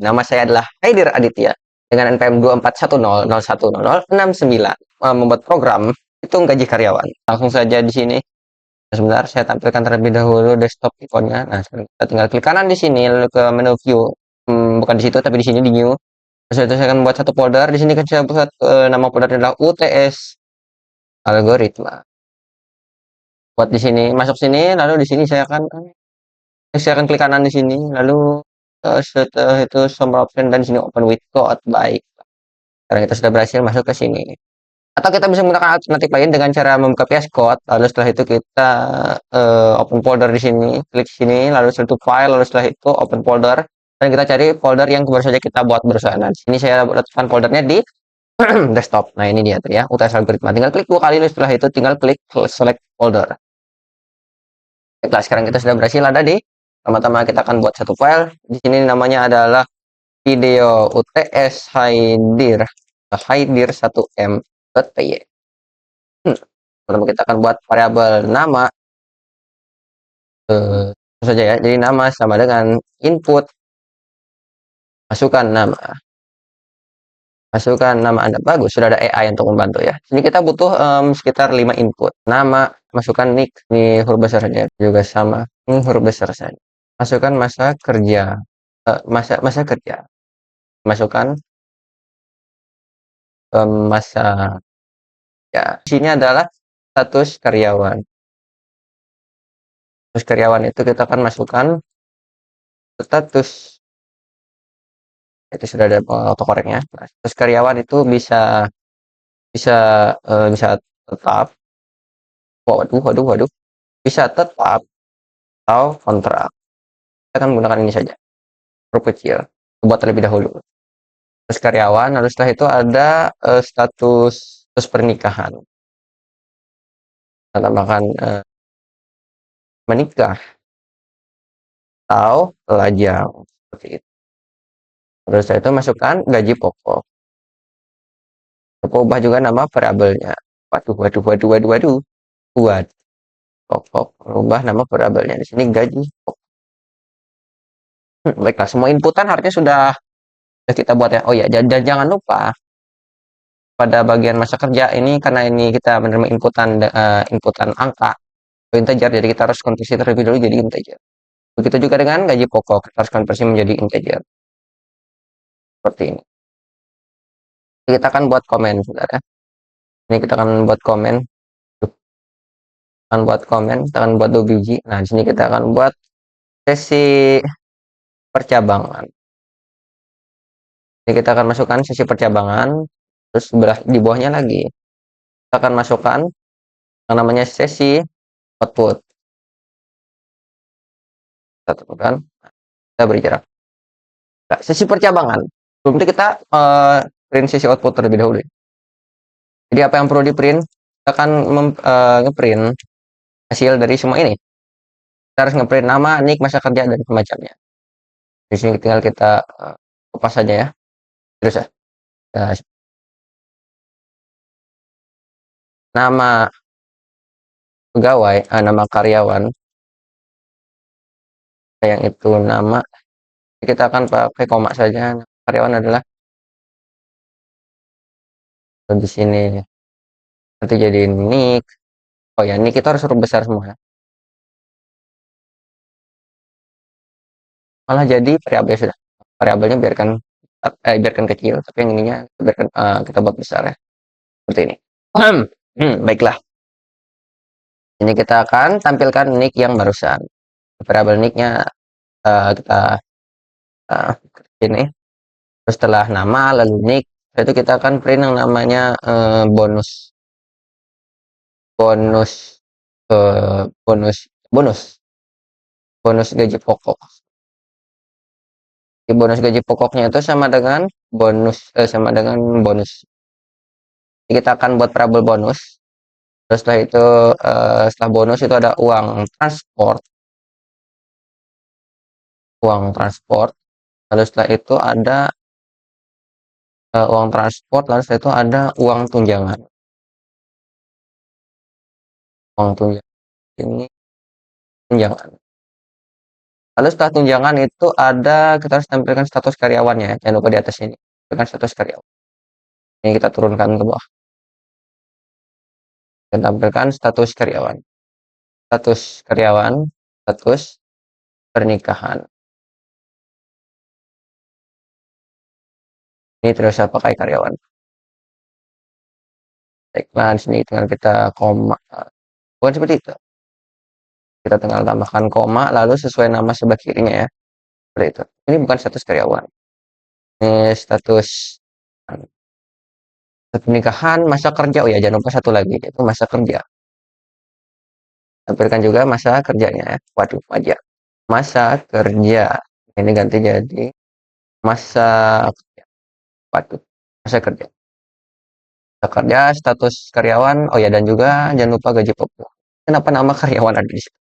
Nama saya adalah Haidir Aditya dengan NPM 241001069 membuat program hitung gaji karyawan. Langsung saja di sini. Sebentar, saya tampilkan terlebih dahulu desktop ikonnya. Nah, kita tinggal klik kanan di sini lalu ke menu view. Bukan di situ tapi di sini di new. Terus itu saya akan buat satu folder. Di sini kan saya buat nama foldernya adalah UTS algoritma. Buat di sini, masuk sini, lalu di sini saya akan klik kanan di sini, lalu setelah itu summary option dan di sini open with code. Baik. Sekarang kita sudah berhasil masuk ke sini. Atau kita bisa menggunakan alternatif lain dengan cara membuka VS Code. Lalu setelah itu kita open folder di sini, klik sini, lalu setelah itu file, lalu setelah itu open folder dan kita cari folder yang baru saja kita buat berusaha. Nah, di sini saya letakkan foldernya di desktop. Nah, ini dia tuh ya, UTS algoritma. Tinggal klik 2 kali, lalu setelah itu tinggal klik select folder. Baiklah, sekarang kita sudah berhasil ada di pertama-tama kita akan buat satu file. Di sini namanya adalah video UTS Haidir 1m.py. Pertama kita akan buat variabel nama saja ya. Jadi nama sama dengan input, masukkan nama Anda. Bagus, sudah ada AI untuk membantu ya. Sini kita butuh sekitar 5 input. Nama, masukkan nick, ini huruf besar saja, juga sama, ini huruf besar saja. Masukkan masa kerja, masa kerja. Masukkan masa ya. Sini adalah status karyawan. Status karyawan itu kita akan masukkan status, itu sudah ada autocorrectnya. Nah, status karyawan itu bisa bisa bisa tetap, waduh, bisa tetap atau kontrak. Kita akan menggunakan ini saja, huruf kecil, buat terlebih dahulu. Status karyawan, lalu setelah itu ada status pernikahan. Kita tambahkan menikah atau lajang, seperti itu. Terus setelah itu masukkan gaji pokok. Kita ubah juga nama variabelnya. Waduh. Buat pokok, ubah nama variabelnya. Di sini gaji pokok. Baiklah, semua inputan harusnya sudah kita buat ya. Oh ya, dan jangan lupa pada bagian masa kerja ini, karena ini kita menerima inputan angka integer, jadi kita harus konversi terlebih dahulu jadi integer. Begitu juga dengan gaji pokok, kita harus konversi menjadi integer. Seperti ini. Kita akan buat komen, saudara. Ini kita akan buat komen. Kita akan buat 2 biji. Nah, di sini kita akan buat sesi percabangan. Ini kita akan masukkan sesi percabangan, terus di bawahnya lagi kita akan masukkan yang namanya sesi output. Kita tentukan, kita beri jarak. Nah, sesi percabangan. Sebelum itu kita print sesi output terlebih dahulu. Jadi apa yang perlu di print? Kita akan ngeprint hasil dari semua ini. Kita harus ngeprint nama, nick, masa kerja, dan semacamnya. Di sini tinggal kita kopas saja ya. Terus ya. Nah, nama pegawai, nama karyawan, yang itu nama, kita akan pakai koma saja. Karyawan adalah di sini. Nanti jadi nick. Oh ya, nick itu harus huruf besar semua. Malah jadi variabel sudah. Variabelnya biarkan kecil, tapi yang ininya biarkan kita buat besar ya. Seperti ini. Baiklah. Ini kita akan tampilkan nick yang barusan. Variabel nicknya kita ini. Terus setelah nama lalu nick, itu kita akan print yang namanya bonus gaji pokok. Di bonus gaji pokoknya itu sama dengan bonus. Jadi kita akan buat variabel bonus. Terus setelah itu setelah bonus itu ada uang transport. Lalu setelah itu ada uang transport, lalu setelah itu ada uang tunjangan. Uang tunjangan ini tunjangan. Lalu setelah tunjangan itu ada kita harus tampilkan status karyawannya ya. Jangan lupa di atas ini. Tampilkan status karyawan. Ini kita turunkan ke bawah. Dan tampilkan status karyawan. Status karyawan, status pernikahan. Ini tidak usah pakai karyawan. Baiklah, di sini tinggal kita koma. Bukan seperti itu. Kita tinggal tambahkan koma, lalu sesuai nama sebelah kirinya ya. Seperti itu. Ini bukan status karyawan. Ini status pernikahan, masa kerja. Oh ya, jangan lupa satu lagi, yaitu masa kerja. Tampilkan juga masa kerjanya ya. Waduh, aja. Masa kerja. Ini ganti jadi masa kerja. Waduh, masa kerja. Masa kerja, status karyawan. Oh ya, dan juga jangan lupa gaji pokok. Kenapa nama karyawan ada di situ?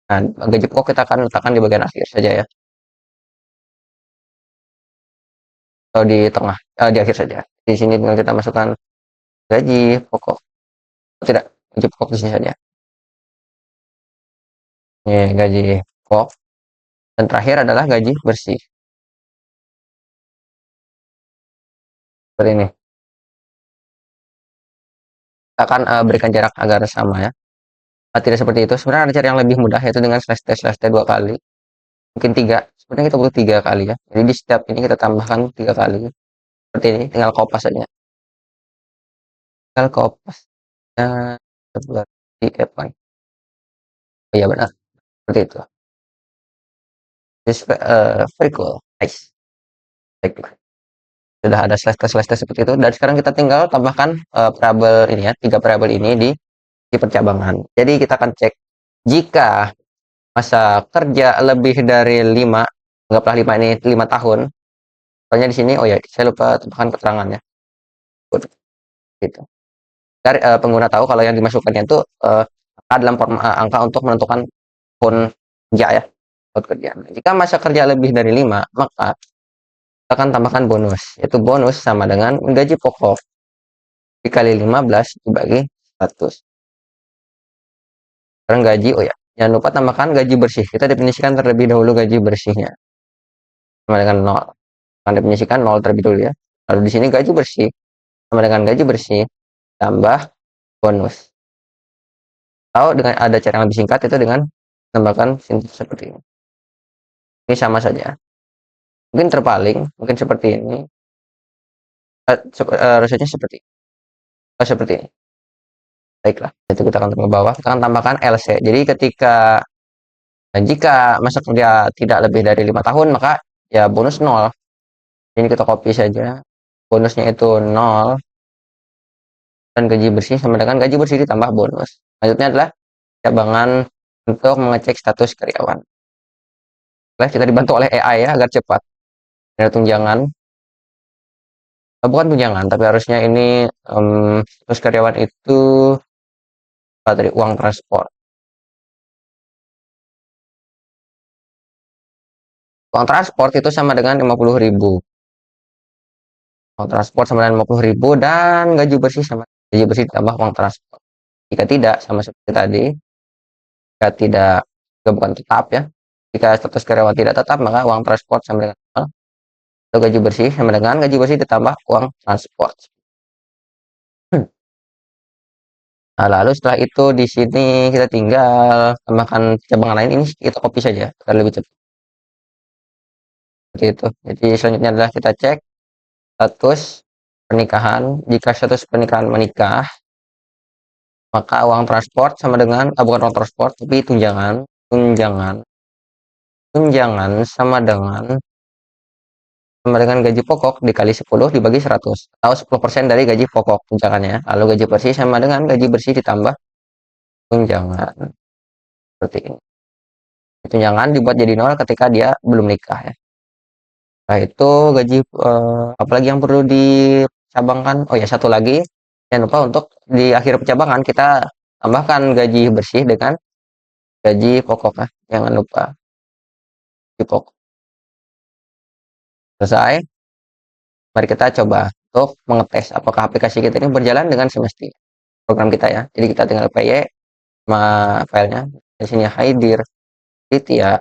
Nah, gaji pokok kita akan letakkan di bagian akhir saja ya. Atau di tengah, di akhir saja. Di sini tinggal kita masukkan gaji pokok. Oh, tidak, gaji pokok di sini saja. Ini gaji pokok. Dan terakhir adalah gaji bersih. Seperti ini. Kita akan berikan jarak agar sama ya. Tidak seperti itu. Sebenarnya ada cara yang lebih mudah, yaitu dengan slash T 2 kali. Mungkin 3. Sebenarnya kita butuh 3 kali ya. Jadi di step ini kita tambahkan 3 kali. Seperti ini, tinggal kopas saja. Tinggal kopas. Nah, seperti apa? Oh iya benar. Seperti itu. This very cool. Nice. Baiklah. Sudah ada slash T seperti itu. Dan sekarang kita tinggal tambahkan variabel ini ya. 3 variabel ini di percabangan. Jadi kita akan cek jika masa kerja lebih dari 5, anggaplah 5 ini 5 tahun. Soalnya di sini, oh ya, saya lupa tambahkan keterangannya. Gitu. Dari pengguna tahu kalau yang dimasukkannya itu angka dalam form angka untuk menentukan tahun kerja ya, tahun kerja. Nah, jika masa kerja lebih dari 5, maka kita akan tambahkan bonus. Yaitu bonus sama dengan gaji pokok dikali 15 dibagi 100. Sekarang gaji, oh ya, jangan lupa tambahkan gaji bersih. Kita definisikan terlebih dahulu gaji bersihnya. Sama dengan 0. Akan definisikan 0 terlebih dahulu ya. Lalu di sini gaji bersih sama dengan gaji bersih tambah bonus. Atau dengan ada cara yang lebih singkat, itu dengan tambahkan sintaksis seperti ini. Ini sama saja. Mungkin terpaling, mungkin seperti ini. Rasanya seperti ini. Baiklah, itu kita akan ke bawah. Kita akan tambahkan LC. Jadi jika masa kerja tidak lebih dari 5 tahun, maka ya bonus 0. Ini kita copy saja. Bonusnya itu 0. Dan gaji bersih sama dengan gaji bersih ditambah bonus. Selanjutnya adalah cabangan untuk mengecek status karyawan. Baik, kita dibantu oleh AI ya agar cepat. Ada tunjangan. Bukan tunjangan, tapi harusnya ini status karyawan itu dari uang transport. Uang transport itu sama dengan 50.000. Uang transport sama dengan 50.000 dan gaji bersih ditambah uang transport. Jika tidak, sama seperti tadi, jika tidak, bukan tetap ya. Jika status karyawan tidak tetap, maka uang transport sama dengan 0. Atau gaji bersih sama dengan gaji bersih ditambah uang transport. Nah, lalu setelah itu di sini kita tinggal tambahkan cabangan lain. Ini kita copy saja agar lebih cepat. Seperti itu. Jadi selanjutnya adalah kita cek status pernikahan. Jika status pernikahan menikah, maka uang transport sama dengan bukan uang transport tapi tunjangan sama dengan gaji pokok dikali 10 dibagi 100 atau 10% dari gaji pokok tunjangannya. Lalu gaji bersih sama dengan gaji bersih ditambah tunjangan. Seperti ini. Tunjangan dibuat jadi 0 ketika dia belum nikah ya. Nah, itu gaji apalagi yang perlu dicabangkan. Oh ya, satu lagi jangan lupa untuk di akhir pencabangan kita tambahkan gaji bersih dengan gaji pokok ya. Jangan lupa gaji pokok. Selesai. Mari kita coba untuk mengetes apakah aplikasi kita ini berjalan dengan semestinya. Program kita ya. Jadi kita tinggal py sama filenya. Di sini Haidir Ditya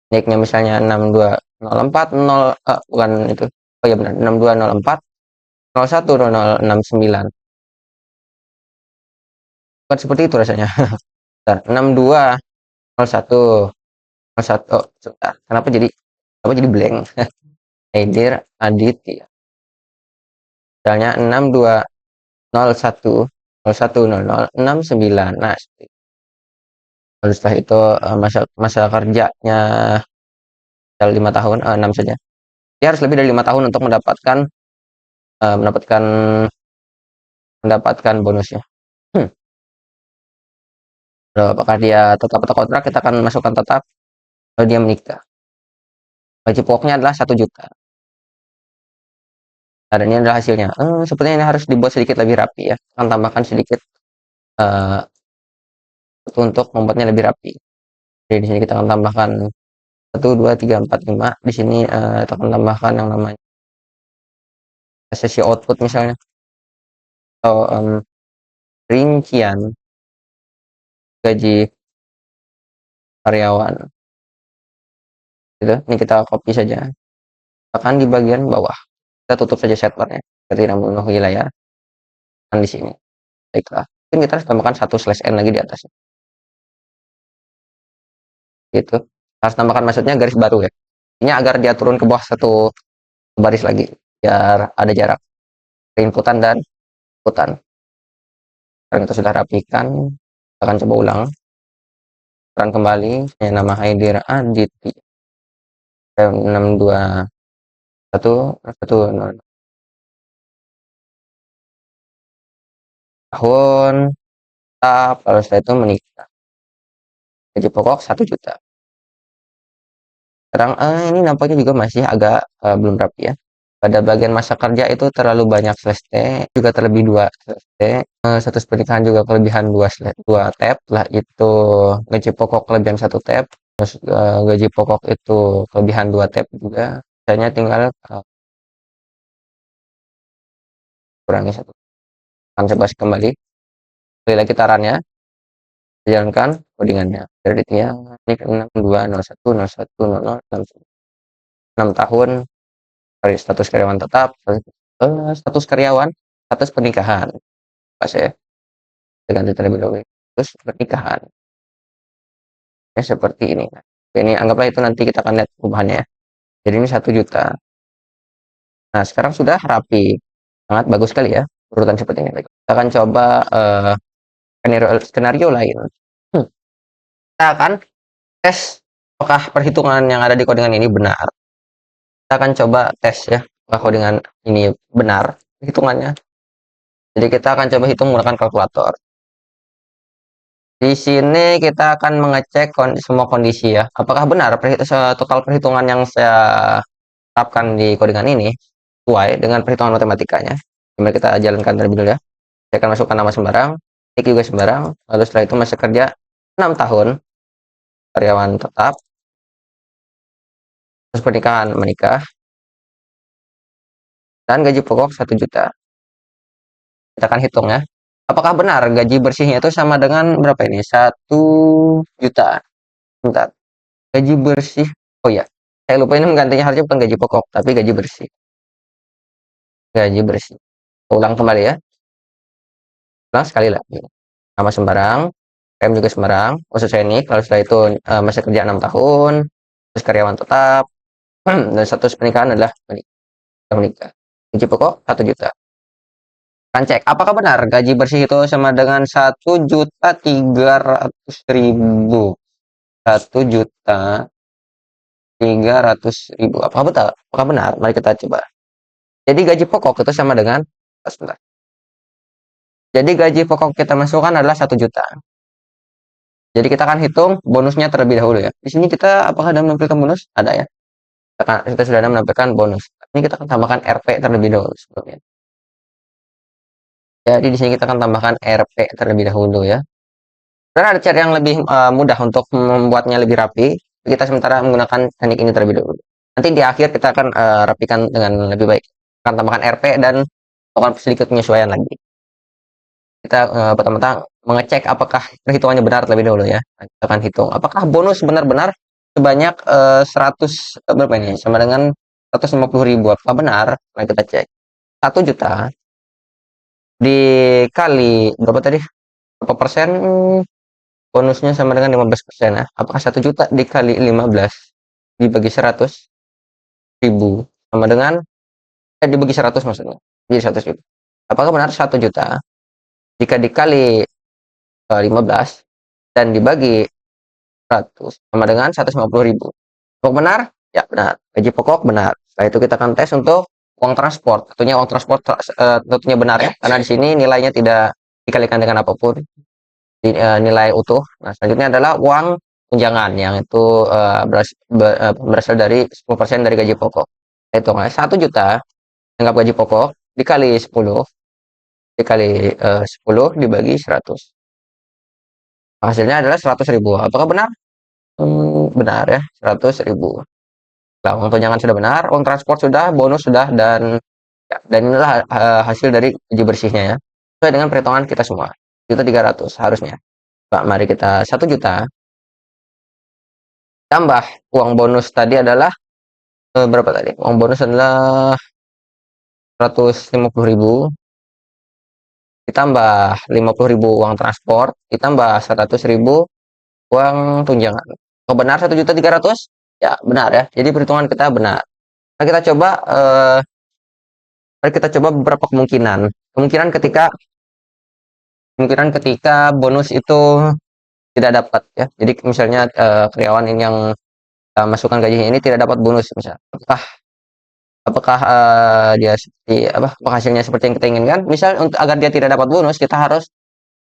naiknya misalnya 6204 bukan itu, oh ya benar, 6204 01 0069, bukan seperti itu rasanya. Bentar, 6201 oh sebentar, kenapa jadi blank. Aidir Aditya, misalnya 6201 010069. Nah, lalu setelah itu masa masa kerjanya 5 tahun, 6 saja. Dia harus lebih dari 5 tahun untuk mendapatkan eh, mendapatkan mendapatkan bonusnya. Hmm. Lalu apakah dia tetap atau kontrak? Kita akan masukkan tetap. Lalu dia menikah. Gaji pokoknya adalah 1 juta. Nah, dan ini adalah hasilnya. Sepertinya ini harus dibuat sedikit lebih rapi ya. Akan tambahkan sedikit eh, untuk membuatnya lebih rapi. Jadi di sini kita akan tambahkan 1 2 3 4 5. Di sini kita akan tambahkan yang namanya sesi output misalnya, atau rincian gaji karyawan. Gitu. Ini kita copy saja. Akan di bagian bawah. Kita tutup saja setbarnya. Tidak memenuhi layar. Dan di sini. Baiklah. Mungkin kita harus tambahkan 1/n lagi di atasnya. Gitu. Harus tambahkan maksudnya garis baru ya. Ini agar dia turun ke bawah 1 baris lagi. Biar ada jarak. Inputan dan inputan. Sekarang kita sudah rapikan. Kita akan coba ulang. Run kembali. Saya nama Haidir Aditya. 6211 tahun. Lalu setelah itu menikah. Gaji pokok 1 juta. Sekarang ini nampaknya juga masih agak belum rapi ya. Pada bagian masa kerja itu terlalu banyak slash T, juga terlebih 2 slash T. Status pernikahan juga kelebihan 2 tab. Lah itu gaji pokok kelebihan 1 tab. Terus gaji pokok itu kelebihan 2 tab juga. Misalnya tinggal kurangi 1. Akan coba kembali. Kembali lagi tarannya. Jalankan codingannya. Kreditnya ini 6 tahun. Status karyawan tetap, status karyawan, status pernikahan. Pas ya, ganti terlebih dahulu. Terus pernikahan. Ya seperti ini. Ini anggaplah itu nanti kita akan lihat perubahannya ya. Jadi ini 1 juta. Nah sekarang sudah rapi. Sangat bagus sekali ya. Urutan seperti ini. Kita akan coba skenario lain. Kita akan tes apakah perhitungan yang ada di codingan ini benar. Kita akan coba tes ya. Apakah codingan ini benar hitungannya. Jadi kita akan coba hitung menggunakan kalkulator. Di sini kita akan mengecek semua kondisi ya. Apakah benar total perhitungan yang saya terapkan di codingan ini sesuai dengan perhitungan matematikanya. Mari kita jalankan terlebih dulu ya. Saya akan masukkan nama sembarang, tik juga sembarang. Lalu setelah itu masa kerja 6 tahun, karyawan tetap, terus pernikahan menikah, dan gaji pokok 1 juta. Kita akan hitung ya. Apakah benar gaji bersihnya itu sama dengan berapa ini? 1 juta. Bentar. Gaji bersih. Oh ya, saya lupa ini menggantinya harusnya bukan gaji pokok, tapi gaji bersih. Gaji bersih. Ulang kembali ya. Ulang sekali lagi. Nama sembarang, PM juga sembarang. Maksud saya ini, kalau setelah itu masa kerja 6 tahun, terus karyawan tetap, dan status pernikahan adalah menikah. Gaji pokok 1 juta. Kan cek, apakah benar gaji bersih itu sama dengan 1.300.000? 1.300.000. Apakah betul? Apakah benar? Mari kita coba. Jadi gaji pokok itu sama dengan, sebentar. Jadi gaji pokok kita masukkan adalah 1 juta. Jadi kita akan hitung bonusnya terlebih dahulu ya. Di sini kita apakah ada menampilkan bonus? Ada ya. Kita sudah ada menampilkan bonus. Ini kita akan tambahkan RP terlebih dahulu sebelumnya. Jadi di sini kita akan tambahkan RP terlebih dahulu ya. Karena ada cara yang lebih mudah untuk membuatnya lebih rapi. Kita sementara menggunakan teknik ini terlebih dahulu. Nanti di akhir kita akan rapikan dengan lebih baik. Akan tambahkan RP dan akan sedikit penyesuaian lagi. Kita pertama-tama mengecek apakah perhitungannya benar terlebih dahulu ya. Kita akan hitung apakah bonus benar-benar sebanyak 100 berapa ini? Sama dengan 150.000. Apa benar? Nah, kita cek. 1 juta dikali berapa tadi? Berapa persen? Bonusnya sama dengan 15% ya. Apakah 1 juta dikali 15 dibagi 100.000 sama dengan dibagi 100 maksudnya. Jadi 100.000. Apakah benar 1 juta jika dikali 15 dan dibagi 100 sama dengan 150.000? Apakah benar? Ya, benar. Gaji pokok benar. Setelah itu kita akan tes untuk uang transport. Tentunya uang transport tentunya benar ya, karena di sini nilainya tidak dikalikan dengan apapun. Nilai utuh. Nah, selanjutnya adalah uang tunjangan yang itu berasal dari 10% dari gaji pokok. Itu 1 juta anggap gaji pokok dikali 10 dikali 10 dibagi 100. Hasilnya adalah 100.000. Apakah benar? Benar ya, 100.000. Nah, uang tunjangan sudah benar, uang transport sudah, bonus sudah, dan ya, dan inilah hasil dari uji bersihnya ya. Sesuai dengan perhitungan kita semua. 1.300.000 harusnya. Pak, mari kita 1 juta tambah uang bonus tadi adalah berapa tadi? Uang bonus adalah 150.000 ditambah 50.000 uang transport ditambah 100.000 uang tunjangan. Oh, benar 1.300.000? Ya, benar ya. Jadi perhitungan kita benar. Nah, kita coba beberapa kemungkinan. Kemungkinan ketika bonus itu tidak dapat ya. Jadi misalnya karyawan ini yang masukan gajinya ini tidak dapat bonus misalnya. Apakah dia seperti apa? Apakah hasilnya seperti yang kita inginkan? Misal untuk agar dia tidak dapat bonus, kita harus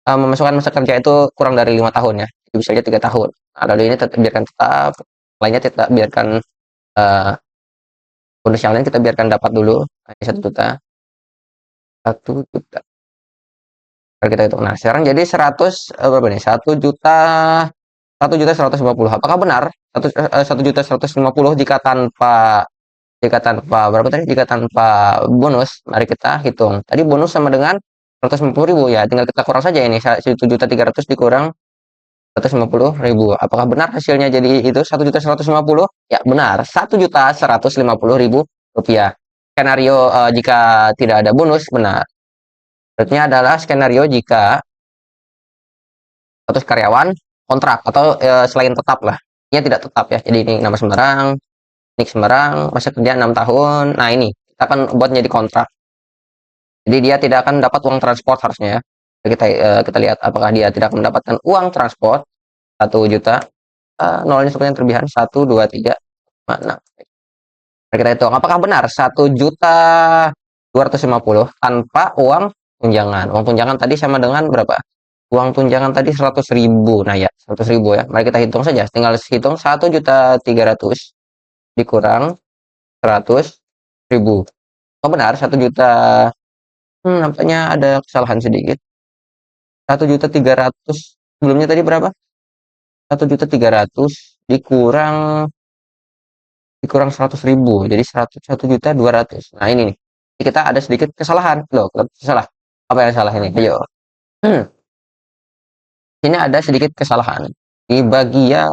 memasukkan masa kerja itu kurang dari 5 tahun ya. Jadi bisa aja 3 tahun. Nah, lalu ini biarkan tetap, lainnya kita biarkan uh, bonus yang lain kita biarkan dapat dulu. Nah, 1 juta, 1 juta. Kalau kita hitung. Nah, sekarang jadi 100 berapa nih? 1 juta 150. Apakah benar 1 juta 150 jika tanpa berapa tadi? Jika tanpa bonus, mari kita hitung. Tadi bonus sama dengan 150.000 ya. Tinggal kita kurang saja ini 1.300.000 dikurang 150.000. Apakah benar hasilnya jadi itu 1.150.000? Ya, benar. 1.150.000 rupiah. Skenario jika tidak ada bonus benar. Berikutnya adalah skenario jika status karyawan kontrak atau selain tetap lah. Ini tidak tetap ya. Jadi ini nama sembarang, nik sembarang, masa kerja 6 tahun. Nah, ini kita akan buat jadi kontrak. Jadi dia tidak akan dapat uang transport harusnya ya. Kita lihat apakah dia tidak mendapatkan uang transport 1 juta. Nolnya seperti yang terlebihan 1, 2, 3, 6. Kita hitung apakah benar 1.250.000 tanpa uang tunjangan. Uang tunjangan tadi sama dengan berapa? Uang tunjangan tadi 100.000. Nah ya, 100.000 ya. Mari kita hitung saja. Tinggal hitung 1.300.000 dikurang 100.000. Oh, benar 1 juta. Nampaknya ada kesalahan sedikit. 1.300.000 sebelumnya tadi berapa? 1.300.000 dikurang 100.000, jadi 1.200.000. Nah, ini nih. Kita ada sedikit kesalahan. Loh, salah. Apa yang salah ini? Ayo. Ini ada sedikit kesalahan di bagian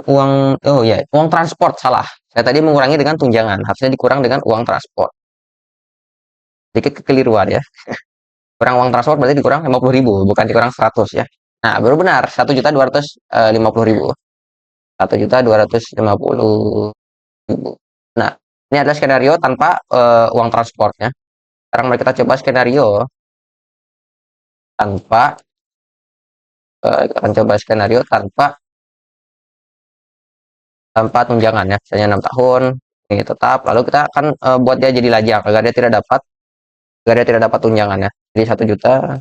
uang. Oh ya, uang transport salah. Saya tadi mengurangi dengan tunjangan, harusnya dikurang dengan uang transport. Sedikit kekeliruan ya. Kurang uang transport berarti dikurang 50.000, bukan dikurang 100 ya. Nah, baru benar 1.250.000. 1.250.000. Nah, ini adalah skenario tanpa uang transportnya. Sekarang mari kita coba skenario tanpa kita akan coba skenario tanpa tunjangan ya. Misalnya 6 tahun ini tetap, lalu kita akan buat dia jadi lajang agar dia tidak dapat tunjangan ya. Jadi 1 juta.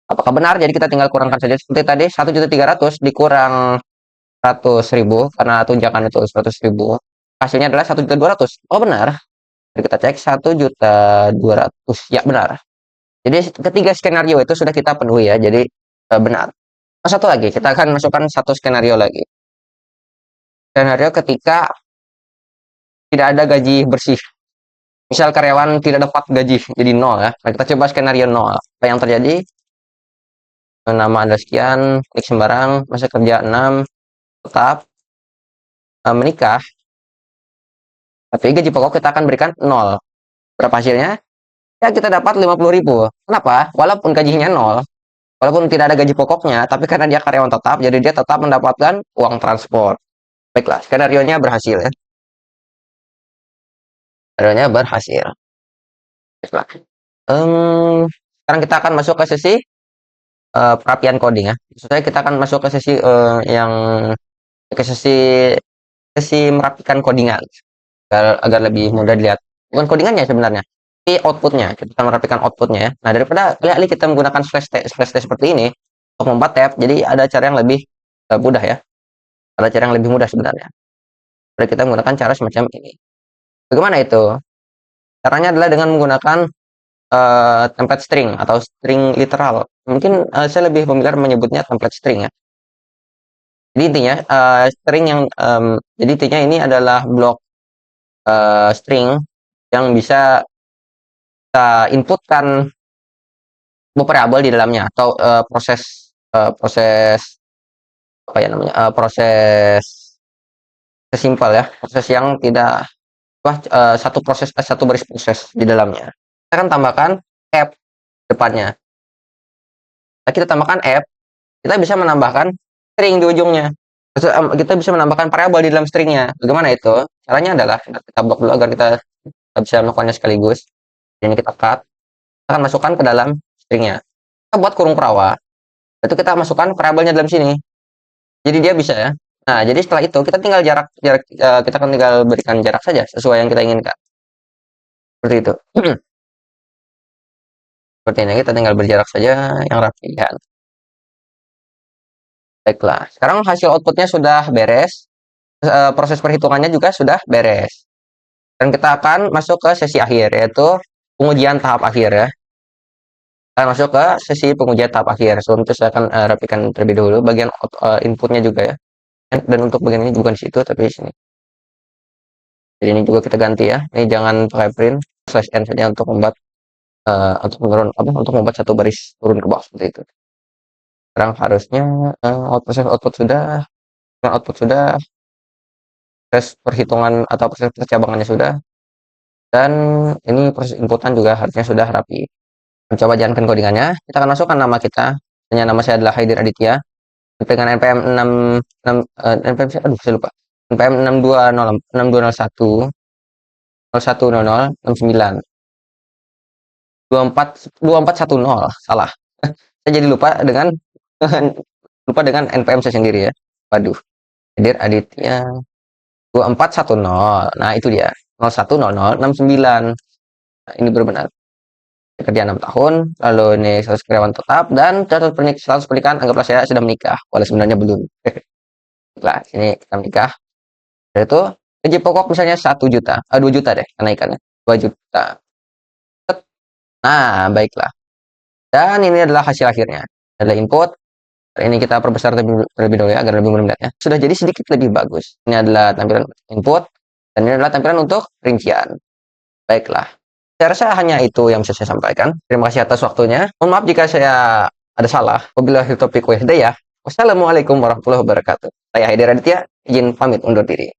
Apakah benar? Jadi kita tinggal kurangkan saja seperti tadi 1.300.000 dikurang 100.000 karena tunjangan itu 100.000. Hasilnya adalah 1.200.000. Oh, benar. Jadi kita cek 1.200.000. Ya, benar. Jadi ketiga skenario itu sudah kita penuhi ya. Jadi benar. Satu lagi, kita akan masukkan satu skenario lagi. Skenario ketika tidak ada gaji bersih. Misal karyawan tidak dapat gaji, jadi nol ya. Nah, kita coba skenario nol. Apa yang terjadi? nama Anda sekian, klik sembarang, masa kerja 6, tetap, menikah, tapi gaji pokok kita akan berikan 0. Berapa hasilnya? Ya kita dapat 50.000. Kenapa? Walaupun gajinya 0, walaupun tidak ada gaji pokoknya, tapi karena dia karyawan tetap, jadi dia tetap mendapatkan uang transport. Baiklah, skenario-nya berhasil ya. Skenario-nya berhasil. Baiklah. Sekarang kita akan masuk ke sesi perapian coding ya. Maksudnya kita akan masuk ke sesi yang ke sesi merapikan codingan agar lebih mudah dilihat. Bukan codingannya sebenarnya, tapi outputnya. Kita akan merapikan outputnya ya. Nah, daripada kali kita menggunakan slash t seperti ini untuk membuat tab, jadi ada cara yang lebih mudah ya. Ada cara yang lebih mudah sebenarnya. Jadi kita menggunakan cara semacam ini. Bagaimana itu? Caranya adalah dengan menggunakan template string atau string literal. Mungkin saya lebih familiar menyebutnya template string ya. Jadi intinya string yang jadi intinya ini adalah blok string yang bisa kita inputkan variabel di dalamnya atau proses apa ya namanya proses sesimpel ya, proses yang tidak satu baris proses di dalamnya. Kita akan tambahkan app depannya. Nah, kita tambahkan app, kita bisa menambahkan string di ujungnya. Kita bisa menambahkan variabel di dalam stringnya. Bagaimana itu? Caranya adalah kita blok dulu agar kita bisa melakukannya sekaligus. Ini kita cut, kita akan masukkan ke dalam stringnya. Kita buat kurung perawa, itu kita masukkan variabelnya dalam sini. Jadi dia bisa ya. Nah, jadi setelah itu kita tinggal kita akan tinggal berikan jarak saja sesuai yang kita inginkan. Seperti itu. Seperti ini kita tinggal berjarak saja yang rapi kan. Baiklah, sekarang hasil outputnya sudah beres, proses perhitungannya juga sudah beres. Dan kita akan masuk ke sesi akhir, yaitu pengujian tahap akhir ya. Kita masuk ke sesi pengujian tahap akhir. Sebelum itu saya akan rapikan terlebih dahulu bagian inputnya juga ya. Dan untuk bagian ini bukan di situ, tapi di sini. Jadi ini juga kita ganti ya. Ini jangan pakai print, /n saja untuk membuat untuk membuat satu baris turun ke bawah seperti itu. Sekarang harusnya output sudah, proses perhitungan atau proses percabangannya sudah, dan ini proses inputan juga harusnya sudah rapi. Mencoba jalankan codingannya, kita akan masukkan nama kita. Nama saya adalah Haidir Aditya dengan npm 6 npm saya lupa. npm 6201 010069 2410 salah. Saya jadi lupa dengan npm saya sendiri ya. Waduh. Haidir Aditya 2410. Nah, itu dia. 010069. Nah, ini benar-benar kerja 6 tahun, lalu ini 100 karyawan tetap, dan 100 pernikahan, anggaplah saya sudah menikah, walau sebenarnya belum. Nah, ini kita menikah. Dan itu gaji pokok misalnya 1 juta, 2 juta deh kenaikannya, 2 juta. Nah, baiklah. Dan ini adalah hasil akhirnya. Adalah input. Ini kita perbesar terlebih dahulu ya, agar lebih mudah melihatnya. Sudah jadi sedikit lebih bagus. Ini adalah tampilan input, dan ini adalah tampilan untuk rincian. Baiklah. Saya rasa hanya itu yang bisa saya sampaikan. Terima kasih atas waktunya. Mohon maaf jika saya ada salah. Wabillahi taufiq wal hidayah. Wassalamualaikum warahmatullahi wabarakatuh. Saya Haidir Aditya, izin pamit undur diri.